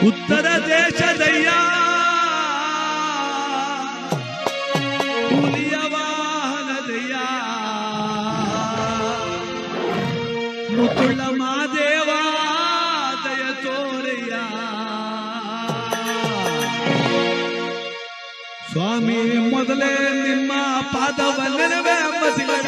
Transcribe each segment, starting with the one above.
ಉತ್ತರ ದೇಶದಯ್ಯ ಹುಲಿಯ ವಾಹನದಯ್ಯ ಮುತ್ತುಳ್ಳ ಮಾದೇವ ದಯ ತೋರಯ್ಯ ಸ್ವಾಮಿ ಮೊದಲೇ ನಿಮ್ಮ ಪಾದವನ್ನೆರವೇ ಮತಿಗಳ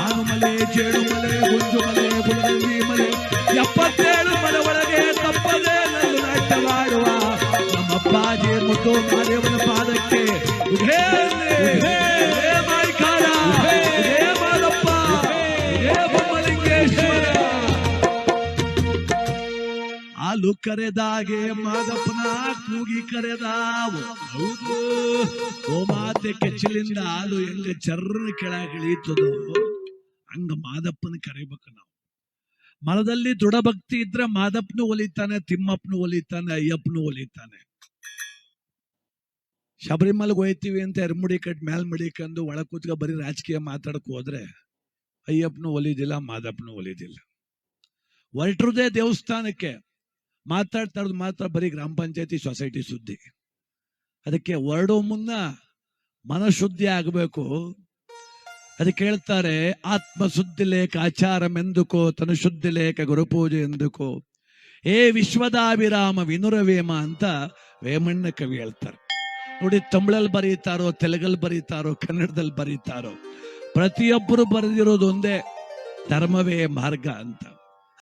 ಆನುಮಲೆ ಜೇಡುಮಲೆ ಗುಂಜುಮಲೆ ಗುಂಜಿ ಮಲೆ 77 ಮಲೆ ಒಳಗೆ ತಪ್ಪದೆ ನಲ್ಲು ನಾಟ್ಯವಾಡುವ ನಮ್ಮಪ್ಪಾಜಿ ಮುದ್ದು ಮಾದೇವನ ಪಾದಕ್ಕೆ ಹಾಲು ಕರೆದಾಗೆ ಮಾದಪ್ಪನ ಕೂಗಿ ಕರೆದಾವು. ಹೌದು, ಓ ಮಾತೆ ಕೆಚ್ಚಲಿಂದ ಹಾಲು ಹೆಂಗ ಚರ್ರನ ಕೆಳಗೆ ಇಳಿಯುತ್ತದೋ ಹಂಗ ಮಾದಪ್ಪನ ಕರಿಬೇಕು ನಾವು. ಮನದಲ್ಲಿ ದೃಢ ಭಕ್ತಿ ಇದ್ರೆ ಮಾದಪ್ಪನು ಒಲಿತಾನೆ, ತಿಮ್ಮಪ್ಪನು ಒಲಿತಾನೆ, ಅಯ್ಯಪ್ಪನು ಒಲಿತಾನೆ. ಶಬರಿಮಲೆಗೆ ಹೋಯ್ತೀವಿ ಅಂತ ಎರ್ಮುಡಿ ಕಟ್ ಮೇಲ್ ಮಡಿಕಂದು ಒಳ ಕೂತ್ಕ ಬರೀ ರಾಜಕೀಯ ಮಾತಾಡಕ್ ಹೋದ್ರೆ ಅಯ್ಯಪ್ಪನು ಒಲಿದಿಲ್ಲ, ಮಾದಪ್ಪನು ಒಲಿದಿಲ್ಲ. ಹೊರಟ್ರದೇ ದೇವಸ್ಥಾನಕ್ಕೆ ಮಾತಾಡ್ತಾ ಇರೋದು ಮಾತ್ರ ಬರೀ ಗ್ರಾಮ ಪಂಚಾಯತಿ ಸೊಸೈಟಿ ಸುದ್ದಿ. ಅದಕ್ಕೆ ಹೊರಡೋ ಮುನ್ನ ಮನಶುದ್ಧಿ ಆಗಬೇಕು. ಅದಕ್ಕೆ ಹೇಳ್ತಾರೆ, ಆತ್ಮಶುದ್ಧಿ ಲೇಖ ಆಚಾರಂ ಎಂದುಕೋ, ತನುಶುದ್ಧಿ ಲೇಖ ಗುರುಪೂಜೆ ಎಂದುಕೋ, ಏ ವಿಶ್ವದಾಭಿರಾಮ ವಿನುರವೇಮ ಅಂತ ವೇಮಣ್ಣ ಕವಿ ಹೇಳ್ತಾರೆ. ನೋಡಿ, ತಮಿಳಲ್ಲಿ ಬರೀತಾರೋ, ತೆಲುಗಲ್ಲಿ ಬರೀತಾರೋ, ಕನ್ನಡದಲ್ಲಿ ಬರೀತಾರೋ, ಪ್ರತಿಯೊಬ್ಬರು ಬರೆದಿರೋದು ಒಂದೇ, ಧರ್ಮವೇ ಮಾರ್ಗ ಅಂತ.